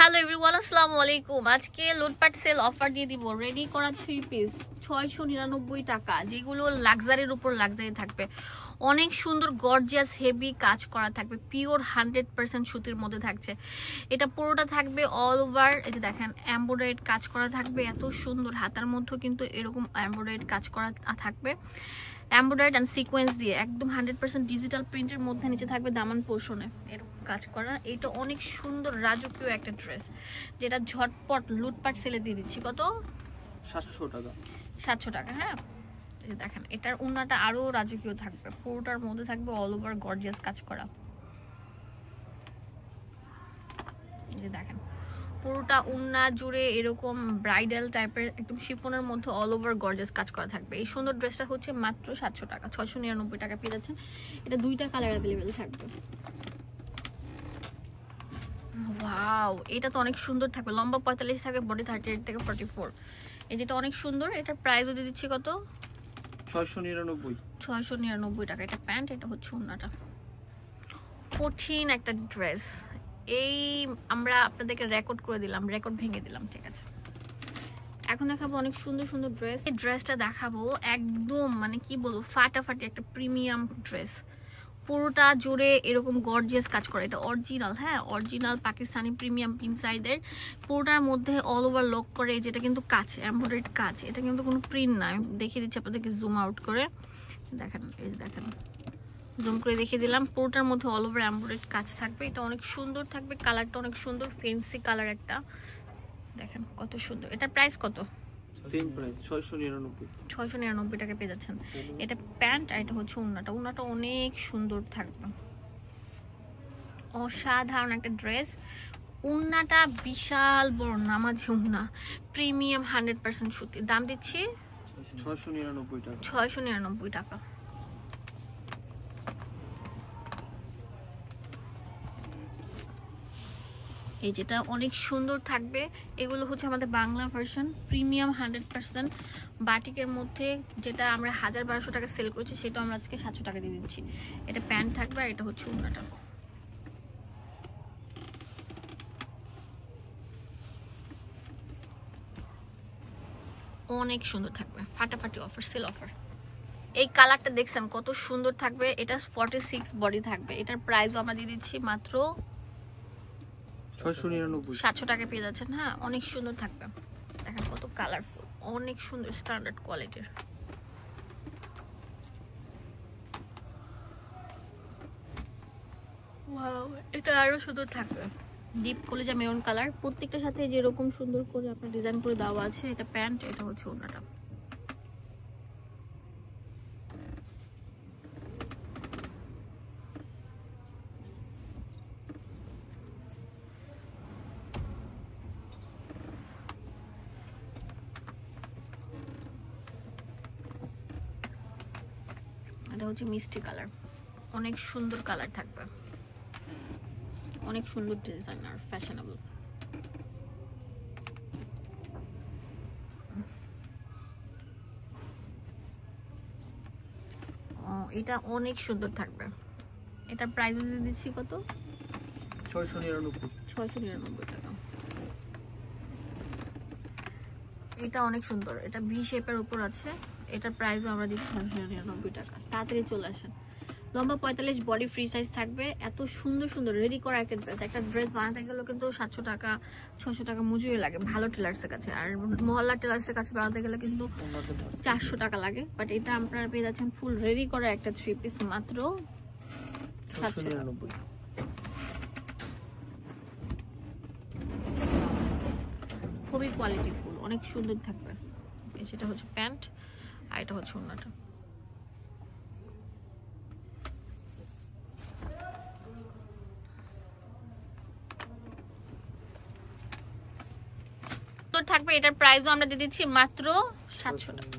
Hello everyone, আসসালামু আলাইকুম। আজকে লুটপাট সেল অফার দিয়ে দিব। রেডি করা 3 পিস 699 টাকা, যেগুলো লাক্সারির উপর লাক্সারি থাকবে। অনেক সুন্দর গর্জিয়াস হেভি কাজ করা থাকবে, পিওর 100% সুতির মধ্যে থাকছে। এটা পুরোটা থাকবে অল ওভার, এই যে দেখেন এমব্রয়ডারিড কাজ করা থাকবে, এত সুন্দর। হাতার মধ্যে কিন্তু এরকম এমব্রয়ডারিড কাজ করা থাকবে, এমব্রয়ডারি এন্ড সিকোয়েন্স দিয়ে একদম 100% ডিজিটাল প্রিন্টের মধ্যে। নিচে থাকবে দামান পোর্শনে এরকম কাজ করা। এটা অনেক সুন্দর রাজকীয় একটা ড্রেস, যেটা ঝটপট লুটপাট সেলে দিয়ে দিচ্ছি। কত? 700 টাকা। 700 টাকা। হ্যাঁ, এই যে দেখেন এটার ওড়নাটা আরো রাজকীয় থাকবে, পুরোটার মধ্যে থাকবে অল ওভার গর্জিয়াস কাজ করা। এই যে দেখেন পুরোটা ওড়না জুড়ে এরকম ব্রাইডাল টাইপের একদম শিফনের মধ্যে অল ওভার গর্জিয়াস কাজ করা থাকবে। এই সুন্দর ড্রেসটা হচ্ছে মাত্র 700 টাকা, 699 টাকা পেয়ে যাচ্ছেন। এটা দুইটা কালার অ্যাভেলেবেল থাকবে। ওয়াও, এটা তো অনেক সুন্দর থাকবে। লম্বা 45 থাকে, বডি 38 থেকে 44। এই যেটা অনেক সুন্দর, এটার প্রাইসও দিয়ে দিচ্ছি কত? 699 টাকা। এটা প্যান্ট, এটা হচ্ছে ওড়নাটা। কঠিন একটা ড্রেস। এই আমরা আপনাদেরকে রেকর্ড করে দিলাম, রেকর্ড ভেঙে দিলাম, ঠিক আছে। এখন দেখাবো অনেক সুন্দর সুন্দর ড্রেস। এই ড্রেসটা দেখাবো একদম মানে কি বলবো, ফাটাফাটি একটা প্রিমিয়াম ড্রেস। পুরোটা জুড়ে এরকম গর্জিয়াস কাজ করে। এটা অরিজিনাল, হ্যাঁ অরিজিনাল পাকিস্তানি প্রিমিয়াম পিনসাইডের। পুরোটার মধ্যে অল ওভার লক করে, যেটা কিন্তু কাজ, এমব্রয়ডারিড কাজ। এটা কিন্তু কোনো প্রিন্ট না। আমি দেখিয়ে দিচ্ছি আপনাদেরকে জুম আউট করে। দেখেন, এই যে দেখেন, জুম করে দেখিয়ে দিলাম। পুরোটার মধ্যে অল ওভার এমব্রয়ডারিড কাজ থাকবে। এটা অনেক সুন্দর থাকবে, কালারটা অনেক সুন্দর, ফেন্সি কালার একটা। দেখেন কত সুন্দর। এটা প্রাইস কত? সেম প্রাইস 699 টাকা পেয়ে যাচ্ছেন। এটা প্যান্ট আর এটা হচ্ছে ওড়নাটা। ওড়নাটা অনেক সুন্দর থাকবে, অসাধারণ একটা ড্রেস। ওড়নাটা বিশাল বড় নামাজি ওড়না, প্রিমিয়াম 100% সুতি। দাম দিচ্ছি 699 টাকা। এই যেটা অনেক সুন্দর থাকবে। এগুলো হচ্ছে আমাদের বাংলা ভার্সন, প্রিমিয়াম 100% বাটিকের মধ্যে, যেটা আমরা 1000-1200 টাকা সেল করেছি, সেটা আমরা আজকে 700 টাকা দিয়ে দিচ্ছি। এটা প্যান্ট থাকবে আর এটা হচ্ছে ওড়নাটা। অনেক সুন্দর থাকবে, ফাটাফাটি অফার, সেল অফার। এই কালারটা দেখছেন কত সুন্দর থাকবে। এটা 46 বডি থাকবে। এটার প্রাইসও আমরা দিয়ে দিচ্ছি মাত্র 700 টাকা পেয়ে যাচ্ছেন। হ্যাঁ, অনেক সুন্দর থাকবে। দেখেন কত কালারফুল, অনেক সুন্দর, স্ট্যান্ডার্ড কোয়ালিটির। ওয়াও, এটা আরো সুন্দর থাকবে, ডিপ কলিজা মেরুন কালার। প্রত্যেকটার সাথে যেরকম সুন্দর করে আপনার ডিজাইন করে দেওয়া আছে। এটা প্যান্ট, এটা হচ্ছে ওড়নাটা। এটা হচ্ছে মিষ্টি কালার, অনেক সুন্দর কালার থাকবে, অনেক সুন্দর ডিজাইনার, ফ্যাশনেবল। এটা অনেক সুন্দর থাকবে। এটা প্রাইস দিয়ে দিচ্ছি কত? 699 টাকা। এটা অনেক সুন্দর, এটা ভি শেপের উপর আছে। এটার প্রাইসও আমরা দিচ্ছি 699 টাকা। তাড়াতাড়ি চলে আসেন। লম্বা 45, বডি ফ্রি সাইজ থাকবে। এত সুন্দর সুন্দর রেডি করা একটা ড্রেস। একটা ড্রেস বানাতে গেলেও কিন্তু 700 টাকা 600 টাকা মজুরি লাগে ভালো টেলার্সের কাছে, আর মহল্লা টেলার্সের কাছে বানাতে গেলে কিন্তু 400 টাকা লাগে। বাট এটা আপনারা পেয়ে যাচ্ছেন ফুল রেডি করা একটা 3 পিস মাত্র 799। খুবই কোয়ালিটি ফুল, অনেক সুন্দর থাকবে। সেটা হচ্ছে প্যান্ট আর এটা হচ্ছে ওড়নাটা। থাকবে। এটার প্রাইসও আমরা দিয়ে দিচ্ছি মাত্র 700 টাকা।